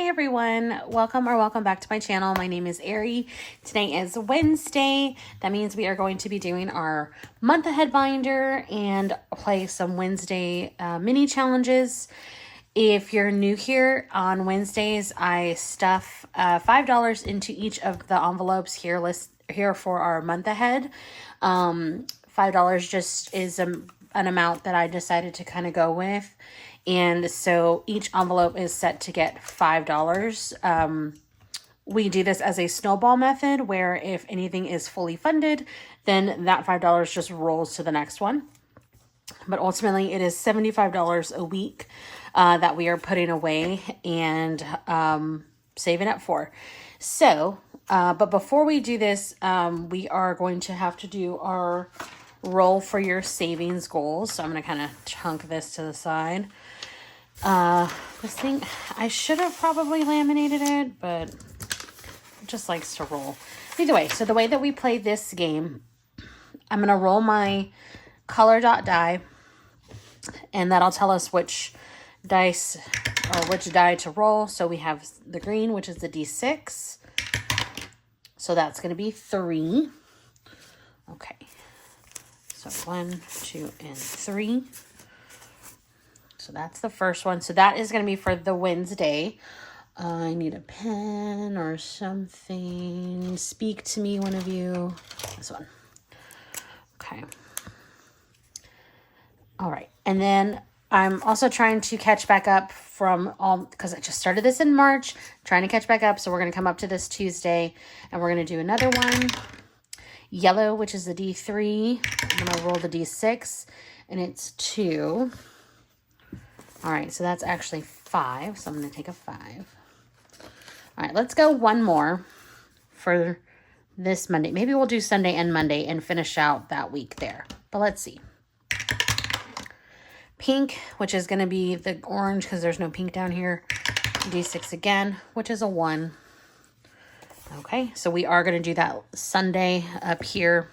Hi everyone, welcome back to my channel. My name is Ari. Today is Wednesday. That means we are going to be doing our month ahead binder and play some Wednesday mini challenges. If you're new here, on Wednesdays I stuff $5 into each of the envelopes here for our month ahead. $5 just is an amount that I decided to kind of go with. And so each envelope is set to get $5. We do this as a snowball method where if anything is fully funded, then that $5 just rolls to the next one. But ultimately it is $75 a week that we are putting away and saving up for. So, but before we do this, we are going to have to do our roll for your savings goals. So I'm going to kind of chunk this to the side. This thing, I should have probably laminated it, but it just likes to roll. Either way, so the way that we play this game, I'm going to roll my color dot die, and that'll tell us which dice or which die to roll. So we have the green, which is the D6. So that's going to be 3. Okay. So 1, 2, and 3. So that's the first one. So that is going to be for the Wednesday. I need a pen or something. Speak to me, one of you. This one. Okay. All right. And then I'm also trying to catch back up from all, because I just started this in March, trying to catch back up. So we're going to come up to this Tuesday and we're going to do another one. Yellow, which is the D3. I'm going to roll the D6 and it's 2. All right, so that's actually 5. So I'm going to take a 5. All right, let's go one more for this Monday. Maybe we'll do Sunday and Monday and finish out that week there. But let's see. Pink, which is going to be the orange because there's no pink down here. D6 again, which is a 1. Okay, so we are going to do that Sunday up here.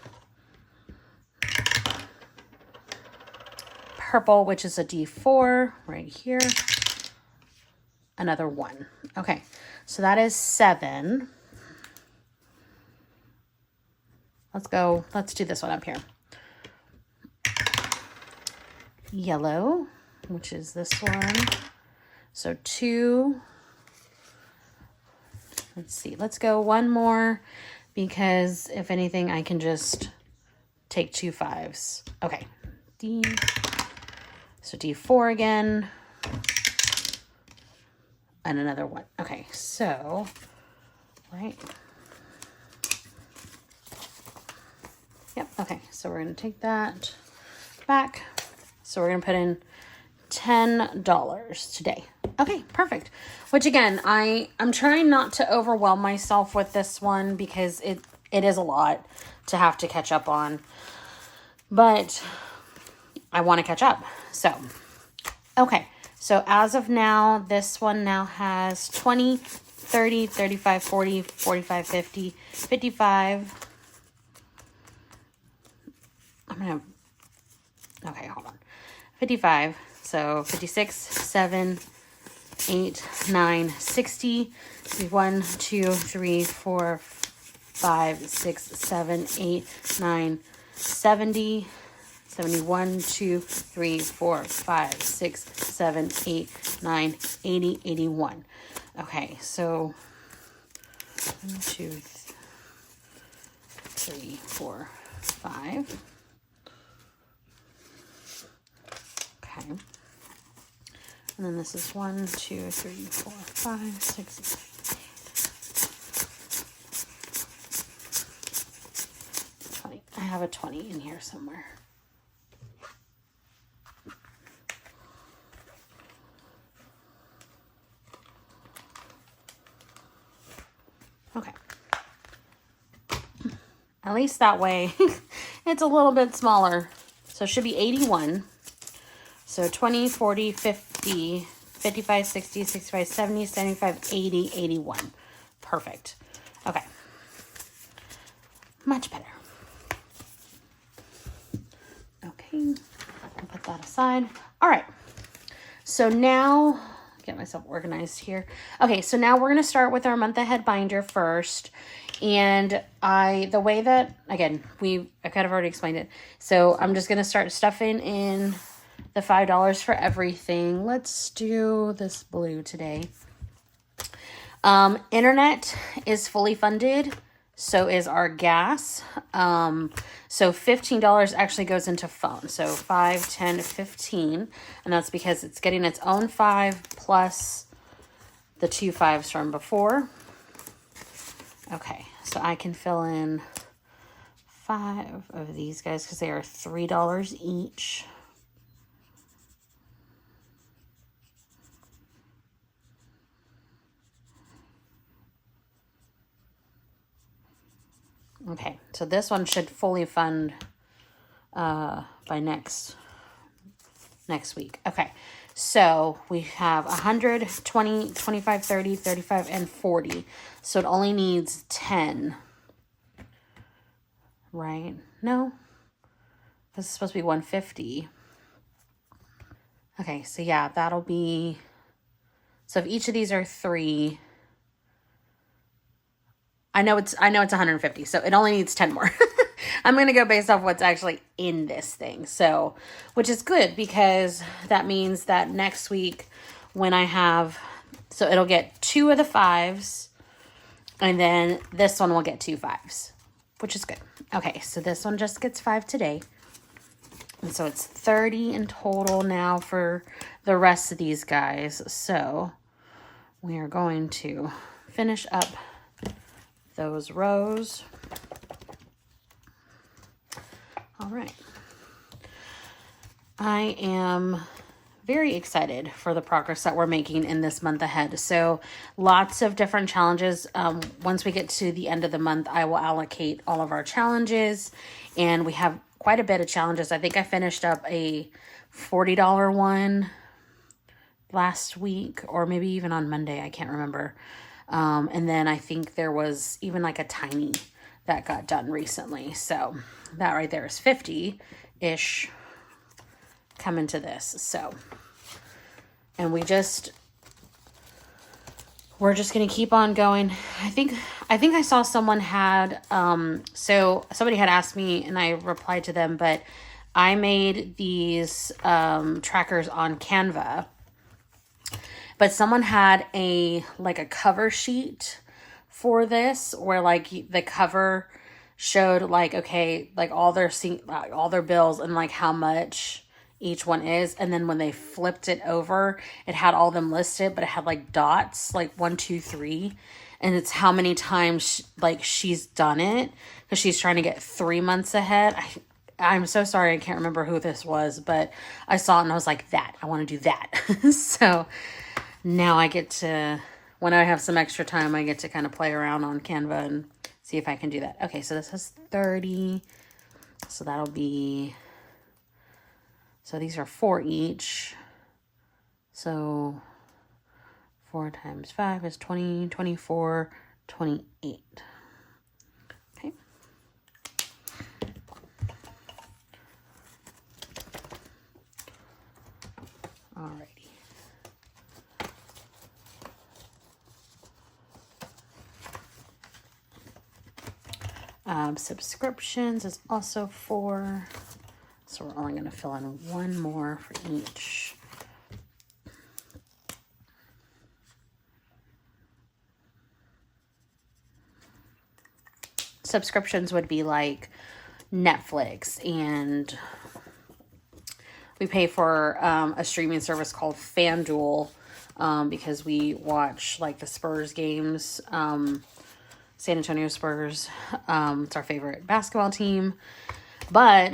Purple, which is a D4 right here. Another 1. Okay, so that is 7. Let's do this one up here. Yellow, which is this one. So 2. Let's see, let's go one more because if anything, I can just take 2 5s. Okay, so D4 again, and another 1. Okay, so, right. Yep, okay, so we're going to take that back. So we're going to put in $10 today. Okay, perfect. Which again, I'm trying not to overwhelm myself with this one because it is a lot to have to catch up on. But I want to catch up. So, okay. So as of now, this one now has 20, 30, 35, 40, 45, 50, 55. Okay, hold on. 55. So 56, 7, 8, 9, 60, 1, 2, 3, 4, 5, 6, 7, 8, 9, 70, 71, 2, 3, 4, 5, 6, 7, 8, 9, 80, 81. Okay, so 1, 2, 3, 4, 5. Okay. And then this is 1, 2, 3, 4, 5, 6, 7, 20. I have a 20 in here somewhere. Okay. At least that way it's a little bit smaller. So it should be 81. So 20, 40, 50, 55, 60, 65, 70, 75, 80, 81. Perfect. Okay. Much better. Okay. I'll put that aside. All right. So now get myself organized here. Okay, so now we're going to start with our month ahead binder first. And the way that, again, I kind of already explained it. So I'm just going to start stuffing in the $5 for everything. Let's do this blue today. Internet is fully funded. So is our gas. So $15 actually goes into phone. So 5, 10, 15. And that's because it's getting its own 5 plus the 2 5s from before. Okay, so I can fill in 5 of these guys because they are $3 each. Okay, so this one should fully fund by next week. Okay, so we have 100, 20, 25, 30, 35, and 40. So it only needs 10. Right? No? This is supposed to be 150. Okay, so yeah, that'll be... So if each of these are 3... I know it's 150, so it only needs 10 more. I'm going to go based off what's actually in this thing. So, which is good because that means that next week when I have, so it'll get 2 of the 5s and then this one will get 2 5s, which is good. Okay, so this one just gets 5 today. And so it's 30 in total now for the rest of these guys. So we are going to finish up those rows. All right. I am very excited for the progress that we're making in this month ahead. So lots of different challenges. Once we get to the end of the month, I will allocate all of our challenges, and we have quite a bit of challenges. I think I finished up a $40 one last week, or maybe even on Monday. I can't remember. And then I think there was even like a tiny that got done recently. So that right there is 50-ish coming to this. So, and we're just going to keep on going. I think I saw someone had, so somebody had asked me and I replied to them, but I made these, trackers on Canva. But someone had a cover sheet for this where like the cover showed like, okay, like all their bills and like how much each one is. And then when they flipped it over, it had all them listed, but it had like dots, like 1, 2, 3. And it's how many times she's done it because she's trying to get 3 months ahead. I'm so sorry. I can't remember who this was, but I saw it and I was like, I want to do that. So now I get to, when I have some extra time, I get to kind of play around on Canva and see if I can do that. Okay, so this is 30. So that'll be, so these are 4 each. So 4 times 5 is 20, 24, 28. Okay. Alrighty. Subscriptions is also 4. So we're only going to fill in 1 more for each. Subscriptions would be like Netflix, and we pay for a streaming service called FanDuel because we watch like the Spurs games. San Antonio Spurs. It's our favorite basketball team. But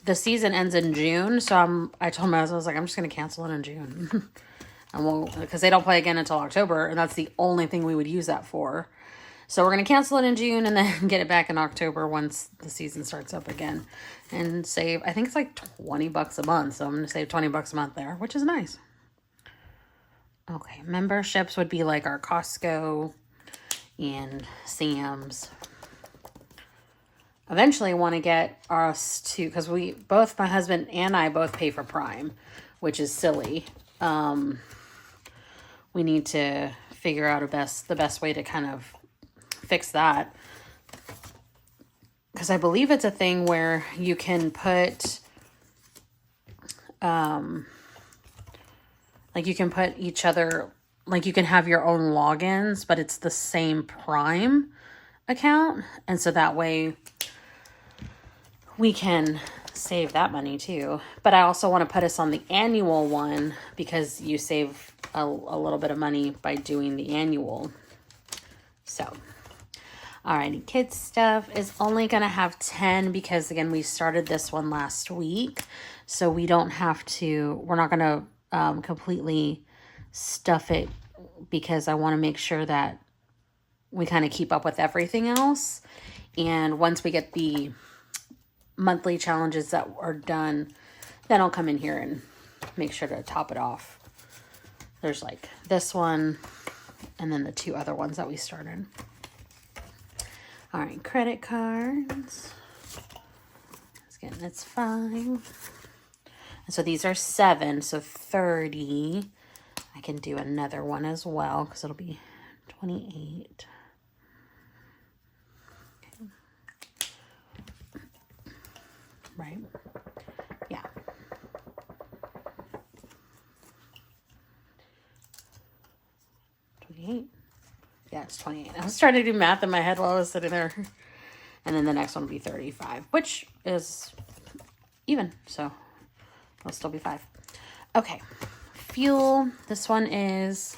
the season ends in June, so I told my husband, I was like, I'm just going to cancel it in June. Because they don't play again until October, and that's the only thing we would use that for. So we're going to cancel it in June and then get it back in October once the season starts up again. And save, I think it's like $20 a month. So I'm going to save $20 a month there, which is nice. Okay, memberships would be like our Costco and Sam's. Eventually I want to get us to, because my husband and I both pay for Prime, which is silly. we need to figure out the best way to kind of fix that. Because I believe it's a thing where you can put, like you can put each other, like you can have your own logins, but it's the same Prime account. And so that way we can save that money too. But I also want to put us on the annual one because you save a little bit of money by doing the annual. So, alrighty, kids stuff is only going to have 10 because again, we started this one last week. So we don't have to, we're not going to completely stuff it because I want to make sure that we kind of keep up with everything else. And once we get the monthly challenges that are done, then I'll come in here and make sure to top it off. There's like this one and then the 2 other ones that we started. All right, credit cards. Again, that's 5. And so these are 7, so 30. I can do another one as well because it'll be 28. Okay. Right? Yeah. Yeah, it's 28. I was trying to do math in my head while I was sitting there. And then the next one will be 35, which is even. So it'll still be 5. Okay. Fuel. This one is,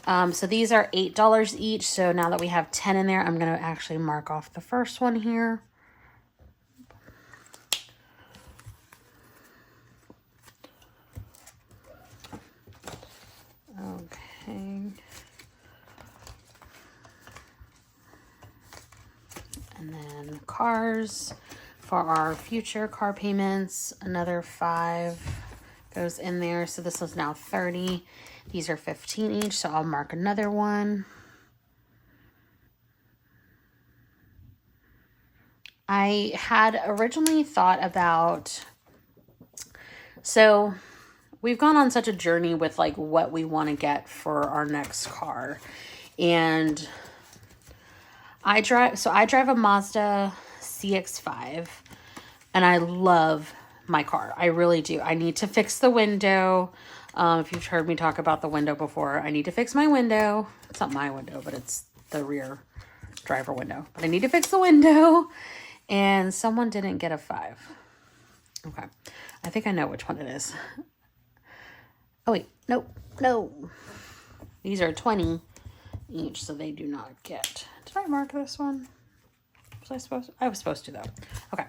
so these are $8 each. So now that we have 10 in there, I'm going to actually mark off the first one here. Okay. And then cars for our future car payments, another 5 goes in there. So this is now 30. These are 15 each, so I'll mark another one. I had originally thought about, so we've gone on such a journey with like what we want to get for our next car. And I drive a Mazda CX-5 and I love my car. I really do. I need to fix the window. If you've heard me talk about the window before, I need to fix my window. It's not my window, but it's the rear driver window. But I need to fix the window. And someone didn't get a 5. Okay. I think I know which one it is. Oh, wait. Nope. No. These are 20 each, so they do not get. Did I mark this one? Was I supposed to? I was supposed to, though. Okay.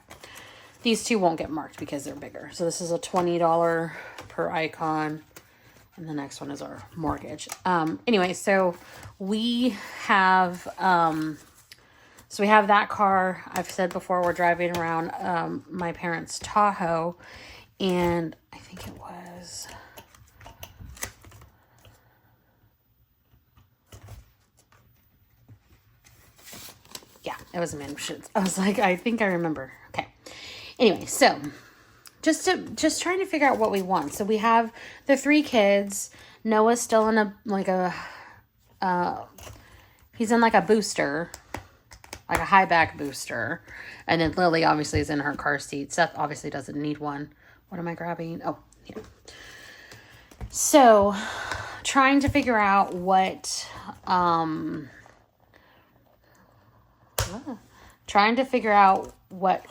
These 2 won't get marked because they're bigger. So this is a $20 per icon. And the next one is our mortgage. Anyway, so we have, so we have that car. I've said before we're driving around my parents' Tahoe. And I think it was... Yeah, it was a mansion. I was like, I think I remember. Okay. Anyway, so just trying to figure out what we want. So we have the 3 kids. Noah's still in he's in like a booster, like a high back booster. And then Lily obviously is in her car seat. Seth obviously doesn't need one. What am I grabbing? Oh, yeah. So trying to figure out what,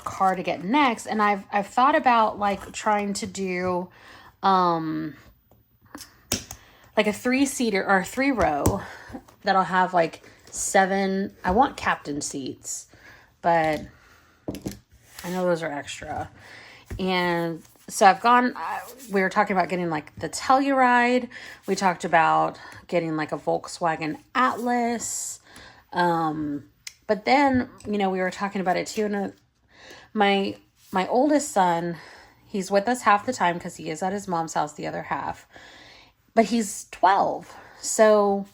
car to get next. And I've thought about like trying to do like a 3-seater or a 3-row that'll have like 7. I want captain seats, but I know those are extra. And so we were talking about getting like the Telluride. We talked about getting like a Volkswagen Atlas. But then, we were talking about it too. And my oldest son, he's with us half the time because he is at his mom's house the other half. But he's 12. So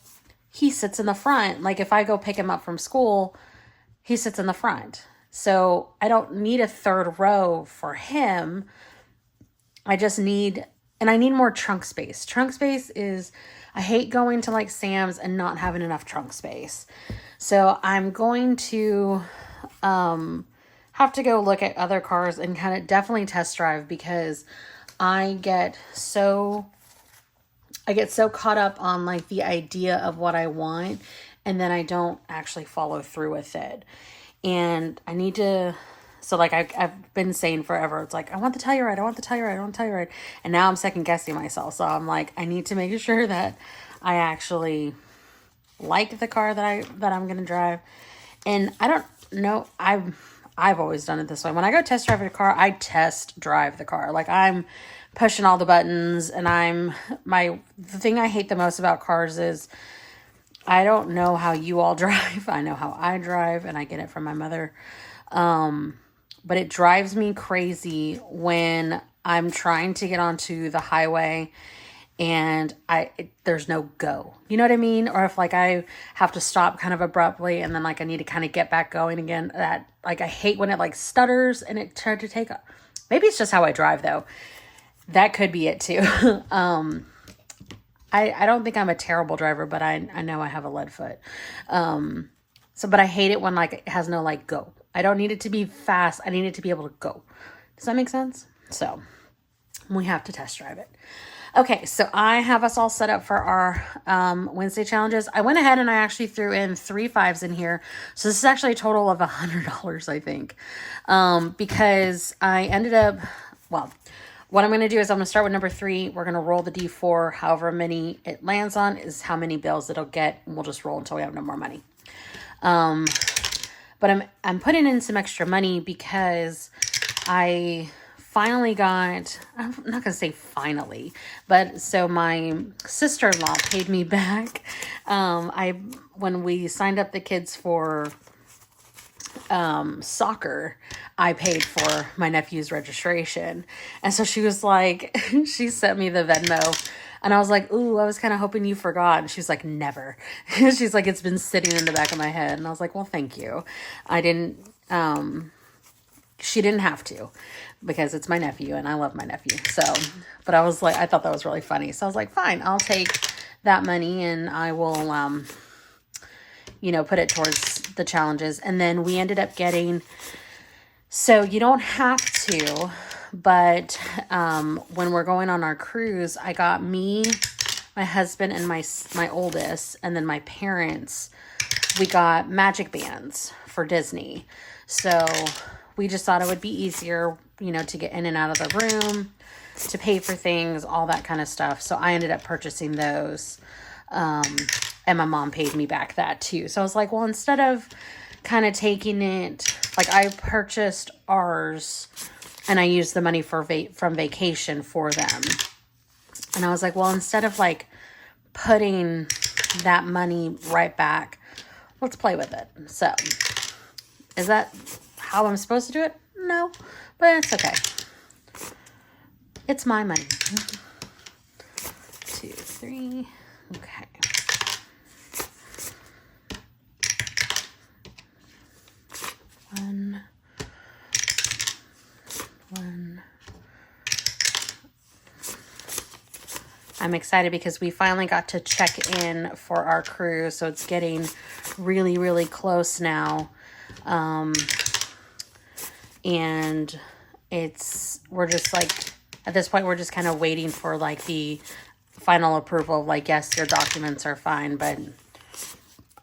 he sits in the front. Like if I go pick him up from school, he sits in the front. So I don't need a 3rd row for him. I just need and I need more trunk space. Trunk space is, I hate going to like Sam's and not having enough trunk space. So I'm going to have to go look at other cars and kind of definitely test drive, because I get so caught up on like the idea of what I want, and then I don't actually follow through with it. And I need to, so like I've been saying forever, it's like, I want the Telluride, I want the Telluride, I want the Telluride. And now I'm second guessing myself. So I'm like, I need to make sure that I actually like the car that I'm going to drive. And I don't know, I've always done it this way. When I go test drive a car, I test drive the car. Like I'm pushing all the buttons, and the thing I hate the most about cars is I don't know how you all drive. I know how I drive, and I get it from my mother. But it drives me crazy when I'm trying to get onto the highway and there's no go. You know what I mean? Or if like I have to stop kind of abruptly and then like I need to kind of get back going again. That like I hate when it like stutters and it tried to take. Maybe it's just how I drive though. That could be it too. I don't think I'm a terrible driver, but I know I have a lead foot. But I hate it when like it has no like go. I don't need it to be fast. I need it to be able to go. Does that make sense? So we have to test drive it. Okay, so I have us all set up for our Wednesday challenges. I went ahead and I actually threw in 3 5s in here. So this is actually a total of $100, I think. Because I ended up, well, what I'm going to do is I'm going to start with number 3. We're going to roll the D4. However many it lands on is how many bills it'll get. And we'll just roll until we have no more money. But I'm putting in some extra money because I finally got, I'm not going to say finally, but so my sister-in-law paid me back. When we signed up the kids for soccer, I paid for my nephew's registration. And so she was like, she sent me the Venmo. And I was like, ooh, I was kind of hoping you forgot. And she's like, never. She's like, it's been sitting in the back of my head. And I was like, well, thank you. I didn't, she didn't have to, because it's my nephew and I love my nephew. So, but I was like, I thought that was really funny. So I was like, fine, I'll take that money and I will, put it towards the challenges. And then we ended up getting, so you don't have to, but when we're going on our cruise, I got me, my husband, and my oldest, and then my parents, we got magic bands for Disney. So we just thought it would be easier, to get in and out of the room, to pay for things, all that kind of stuff. So I ended up purchasing those. And my mom paid me back that too. So I was like, well, instead of kind of taking it, like I purchased ours and I used the money from vacation for them. And I was like, well, instead of like putting that money right back, let's play with it. So is that how I'm supposed to do it? No, but it's okay. It's my money. 2, 3. Okay. One. I'm excited because we finally got to check in for our cruise. So it's getting really, really close now. And we're just like, at this point, we're just kind of waiting for like the final approval. Like, yes, your documents are fine, but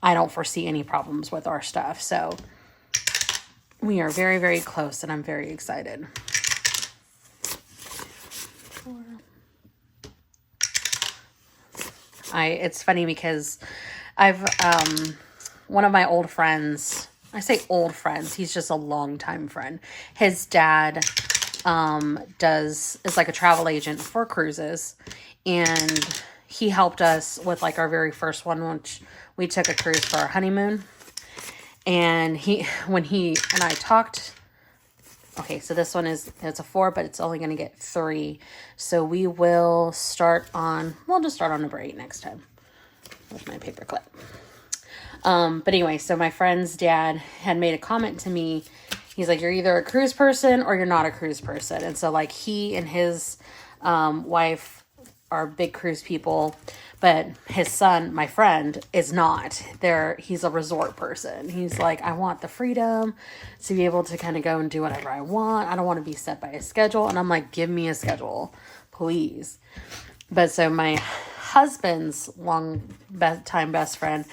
I don't foresee any problems with our stuff. So we are very, very close and I'm very excited. 4. It's funny because I've, one of my old friends, I say old friends, he's just a longtime friend. His dad is like a travel agent for cruises, and he helped us with like our very first one, which we took a cruise for our honeymoon. And when he and I talked, okay, so this one it's a 4, but it's only going to get 3. So we'll just start on number 8 next time with my paper clip. But anyway, so my friend's dad had made a comment to me. He's like, you're either a cruise person or you're not a cruise person. And so like he and his wife are big cruise people, but his son, my friend, is not. He's a resort person. He's like, I want the freedom to be able to kind of go and do whatever I want. I don't want to be set by a schedule. And I'm like, give me a schedule, please. But so my husband's time best friend,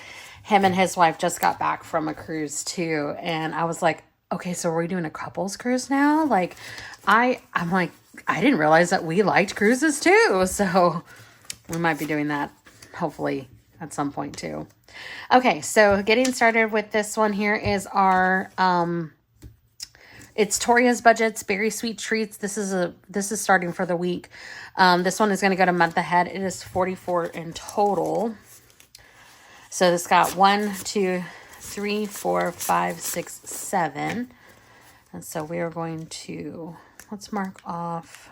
him and his wife just got back from a cruise too. And I was like, okay, so are we doing a couples cruise now? Like, I'm like, I didn't realize that we liked cruises too. So we might be doing that hopefully at some point too. Okay, so getting started with this one here is our, it's Toria's Budgets Berry Sweet Treats. This is starting for the week. This one is going to go to month ahead. It is $44 in total. So this got 1, 2, 3, 4, 5, 6, 7. And so we are going to, let's mark off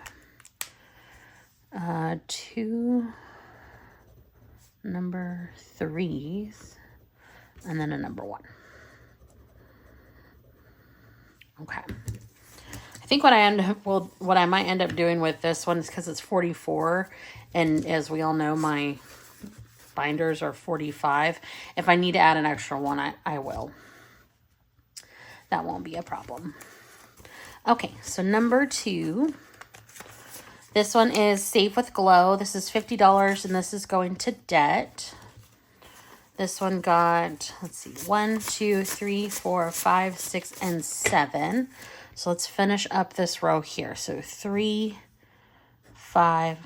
2 number 3s and then a number 1. Okay. I think what I might end up doing with this one is because it's 44, and as we all know, my binders are 45. If I need to add an extra one, I will. That won't be a problem. Okay, so number 2. This one is Save with Glow. This is $50, and this is going to debt. This one got, let's see, 1, 2, 3, 4, 5, 6, and 7. So let's finish up this row here. So 3, 5,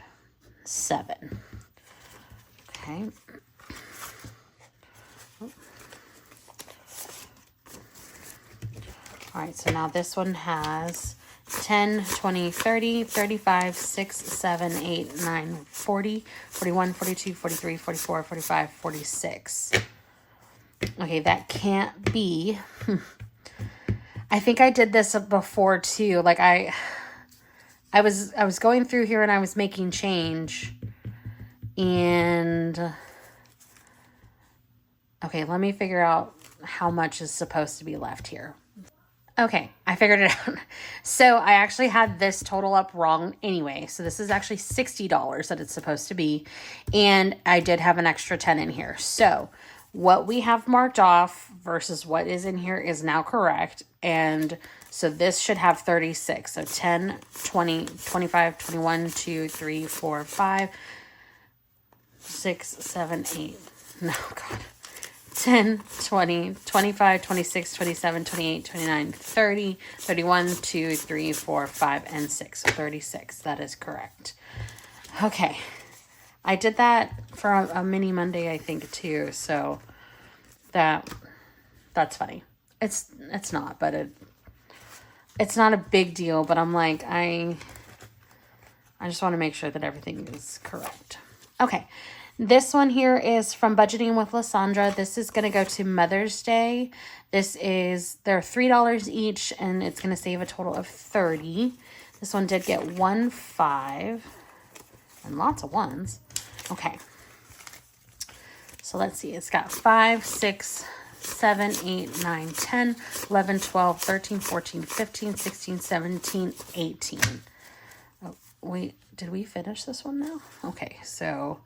7. Okay. All right, so now this one has 10, 20, 30, 35, 6, 7, 8, 9, 40, 41, 42, 43, 44, 45, 46. Okay, that can't be. I think I did this before too. Like I was going through here and I was making change. And okay, let me figure out how much is supposed to be left here. Okay, I figured it out. So I actually had this total up wrong anyway. So this is actually $60 that it's supposed to be. And I did have an extra 10 in here. So what we have marked off versus what is in here is now correct. And so this should have 36. So 10, 20, 25, 21, 2, 3, 4, 5, 6, 7, 8. No, God. 10, 20, 25, 26, 27, 28, 29, 30, 31, 2, 3, 4, 5, and 6. 36. That is correct. Okay. I did that for a mini Monday, I think, too. So that's funny. It's not, but it's not a big deal. But I'm like, I just want to make sure that everything is correct. Okay. This one here is from Budgeting with Lysandra. This is going to go to Mother's Day. They're $3 each, and it's going to save a total of $30. This one did get 1, 5, and lots of ones. Okay. So let's see. It's got 5, 6, 7, 8, 9, 10, 11, 12, 13, 14, 15, 16, 17, 18. Oh, wait. Did we finish this one now? Okay. So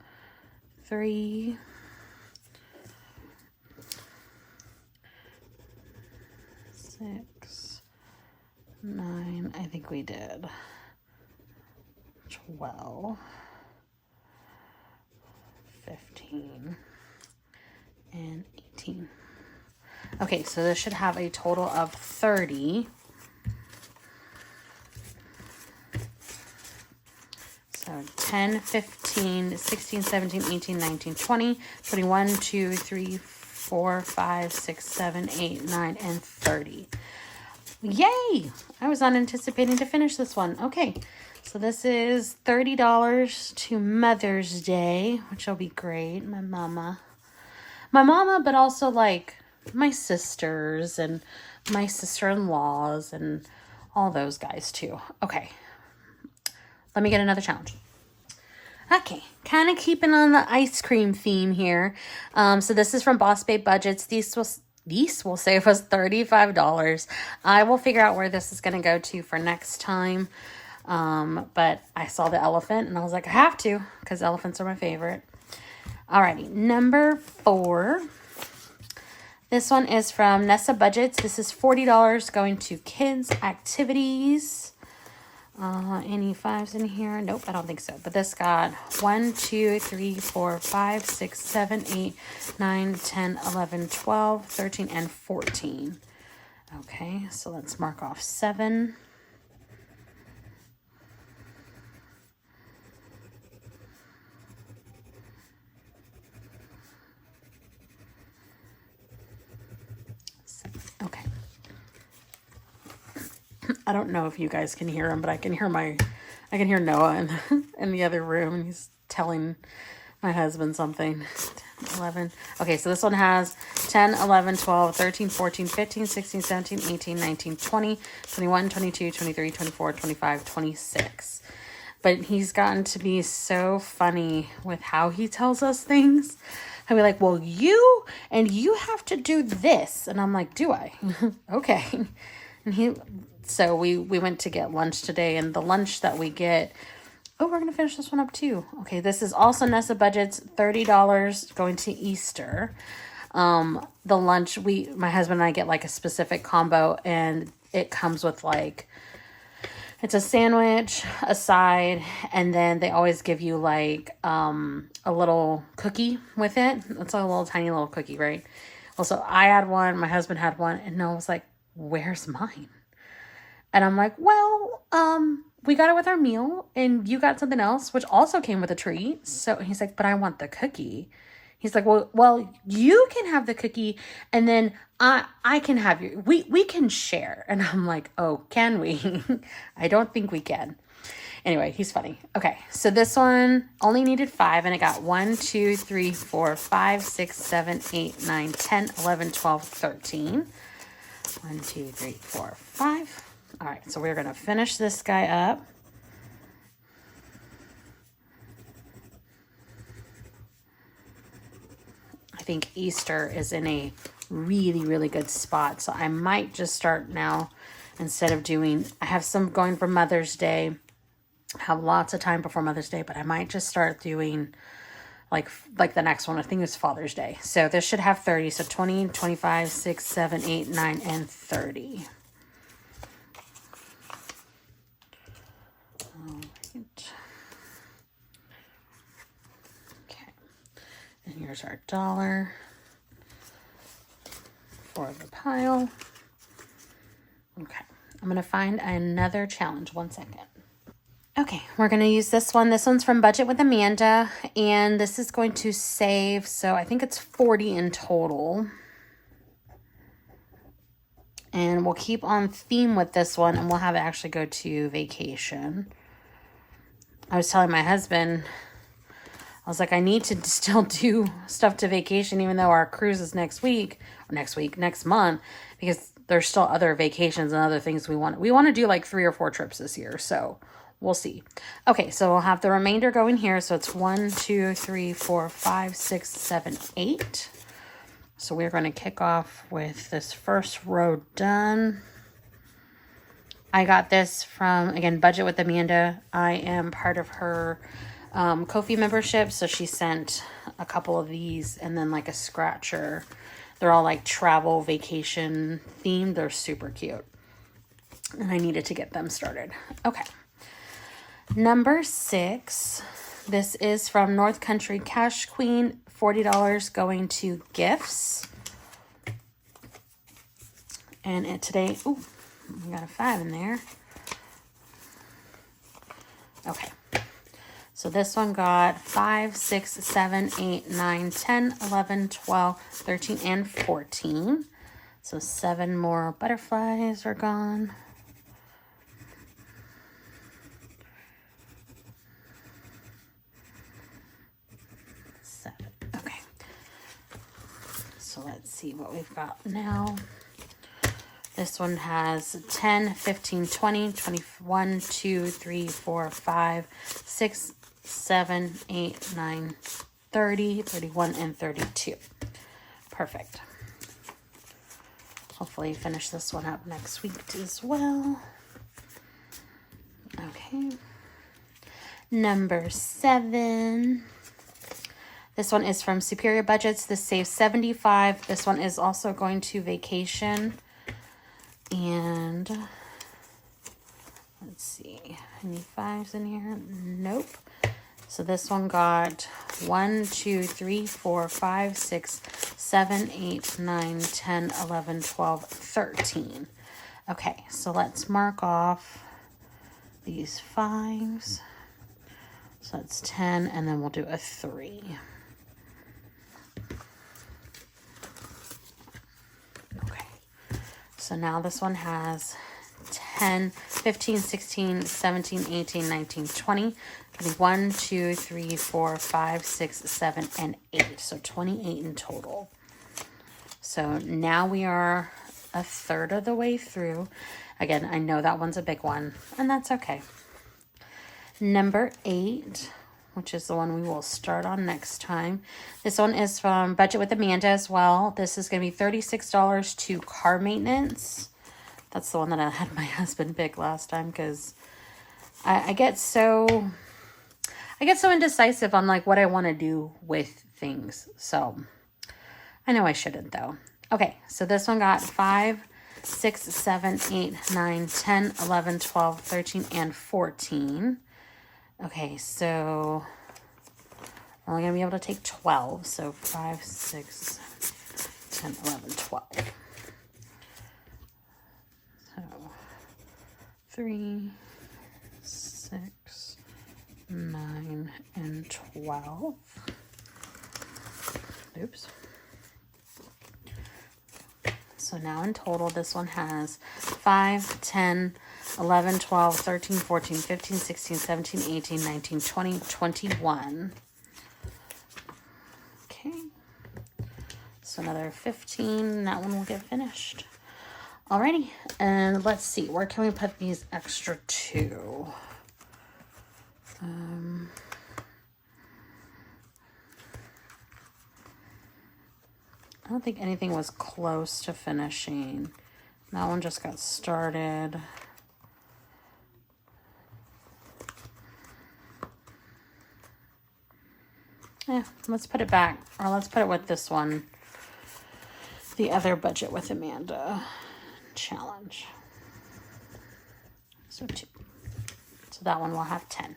3, 6, 9, I think we did 12, 15, and 18. Okay, so this should have a total of 30. So 10, 15, 16, 17, 18, 19, 20, 21, 2, 3, 4, 5, 6, 7, 8, 9, and 30. Yay! I was not anticipating to finish this one. Okay, so this is $30 to Mother's Day, which will be great. My mama, but also like my sisters and my sister-in-laws and all those guys too. Okay. Let me get another challenge. Okay, kind of keeping on the ice cream theme here. So this is from Boss Babe Budgets. These will save us $35. I will figure out where this is going to go to for next time. But I saw the elephant and I was like, I have to, because elephants are my favorite. Alrighty, number 4. This one is from Nessa Budgets. This is $40 going to kids' activities. Any 5s in here? Nope, I don't think so. But this got 1, 2, 3, 4, 5, 6, 7, 8, 9, 10, 11, 12, 13, and 14. Okay, so let's mark off 7. Okay. I don't know if you guys can hear him, but I can hear Noah in the other room, and he's telling my husband something. 10, 11. Okay, so this one has 10, 11, 12, 13, 14, 15, 16, 17, 18, 19, 20, 21, 22, 23, 24, 25, 26. But he's gotten to be so funny with how he tells us things. He'll be like, well, you have to do this. And I'm like, do I? Okay. And so we went to get lunch today, and the lunch that we get, oh, we're going to finish this one up too. Okay, this is also Nessa Budgets, $30 going to Easter. The lunch, my husband and I get like a specific combo, and it comes with like, it's a sandwich, a side, and then they always give you like a little cookie with it. It's a little tiny little cookie, right? Well, so I had one, my husband had one, and Noah was like, where's mine? And I'm like, well, we got it with our meal, and you got something else, which also came with a treat. So he's like, but I want the cookie. He's like, well, you can have the cookie, and then I can have your, we can share. And I'm like, oh, can we? I don't think we can. Anyway, he's funny. Okay, so this one only needed 5, and it got 1, 2, 3, 4, 5, 6, 7, 8, 9, 10, 11, 12, 13. 1, 2, 3, 4, 5. All right, so we're going to finish this guy up. I think Easter is in a really, really good spot. So I might just start now instead of doing, I have some going for Mother's Day. I have lots of time before Mother's Day, but I might just start doing like the next one. I think it's Father's Day. So this should have 30. So 20, 25, 6, 7, 8, 9, and 30. All right. Okay. And here's our dollar for the pile. Okay. I'm going to find another challenge. 1 second. Okay, we're going to use this one. This one's from Budget with Amanda, and this is going to save, so I think it's 40 in total. And we'll keep on theme with this one, and we'll have it actually go to vacation. I was telling my husband, I was like, I need to still do stuff to vacation, even though our cruise is next month, because there's still other vacations and other things we want to do like 3 or 4 trips this year, so we'll see. Okay, so we'll have the remainder go in here. So it's 1, 2, 3, 4, 5, 6, 7, 8. So we're going to kick off with this first row done. I got this from, again, Budget with Amanda. I am part of her Ko-fi membership. So she sent a couple of these and then like a scratcher. They're all like travel vacation themed. They're super cute. And I needed to get them started. Okay. Number 6, this is from North Country Cash Queen, $40 going to gifts. And today, ooh, we got a 5 in there. Okay, so this one got 5, 6, 7, 8, 9, 10, 11, 12, 13, and 14. So 7 more butterflies are gone. Okay, so let's see what we've got now. This one has 10, 15, 20, 21, 2, 3, 4, 5, 6, 7, 8, 9, 30, 31, and 32. Perfect. Hopefully finish this one up next week as well. Okay. Okay. Number 7. This one is from Superior Budgets. This saves $75. This one is also going to vacation. And let's see. Any 5s in here? Nope. So this one got 1, 2, 3, 4, 5, 6, 7, 8, 9, 10, 11, 12, 13. Okay, so let's mark off these 5s. So that's 10, and then we'll do a 3. Okay, so now this one has 10, 15, 16, 17, 18, 19, 20. 1, 2, 3, 4, 5, 6, 7, and 8. So 28 in total. So now we are a third of the way through. Again, I know that one's a big one, and that's okay. Number 8, which is the one we will start on next time. This one is from Budget with Amanda as well. This is going to be $36 to car maintenance. That's the one that I had my husband pick last time because I get so indecisive on like what I want to do with things. So I know I shouldn't though. Okay, so this one got 5, 6, 7, 8, 9, 10, 11, 12, 13, and 14. Okay, so we're only going to be able to take 12. So 5, 6, 10, 11, 12. So 3, 6, 9, and 12. Oops. So now in total, this one has 5, 10, 11, 12, 13, 14, 15, 16, 17, 18, 19, 20, 21. Okay. So another 15. That one will get finished. Alrighty. And let's see. Where can we put these extra 2? I don't think anything was close to finishing. That one just got started. Yeah, let's put it back. Or let's put it with this one. The other Budget with Amanda challenge. So 2. So that one will have 10.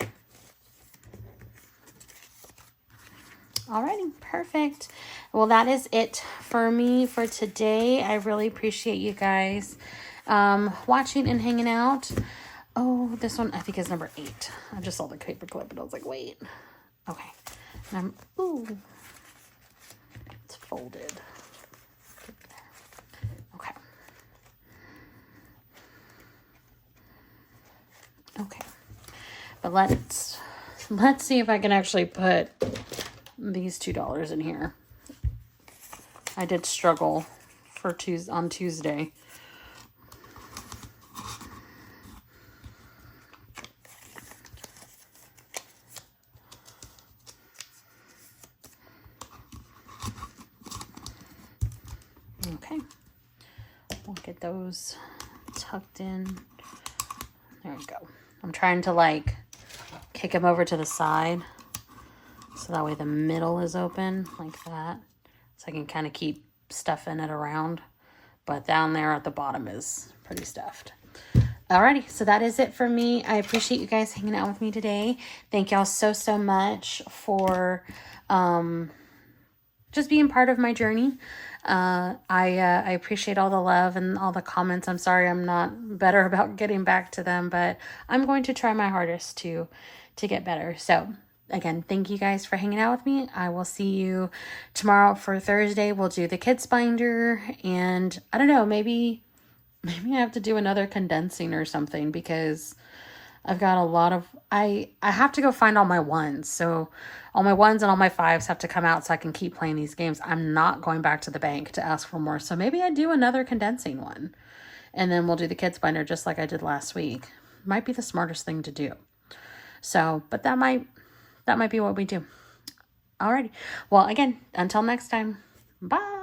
Alrighty, perfect. Well, that is it for me for today. I really appreciate you guys watching and hanging out. Oh, this one I think is number 8. I just saw the paper clip and I was like, wait. Okay. Ooh. It's folded. Okay. Okay. But let's see if I can actually put these $2 in here. I did struggle for on Tuesday. Okay. We'll get those tucked in. There we go. I'm trying to like kick them over to the side. So that way the middle is open like that. So I can kind of keep stuffing it around. But down there at the bottom is pretty stuffed. Alrighty, so that is it for me. I appreciate you guys hanging out with me today. Thank y'all so much for just being part of my journey. I appreciate all the love and all the comments. I'm sorry I'm not better about getting back to them, but I'm going to try my hardest to get better. So again, thank you guys for hanging out with me. I will see you tomorrow for Thursday. We'll do the kids binder, and I don't know, maybe I have to do another condensing or something because I've got a lot of, I have to go find all my 1s. So all my 1s and all my 5s have to come out so I can keep playing these games. I'm not going back to the bank to ask for more. So maybe I do another condensing one, and then we'll do the kids binder just like I did last week. Might be the smartest thing to do. So, but that might be what we do. Alrighty. Well, again, until next time, bye.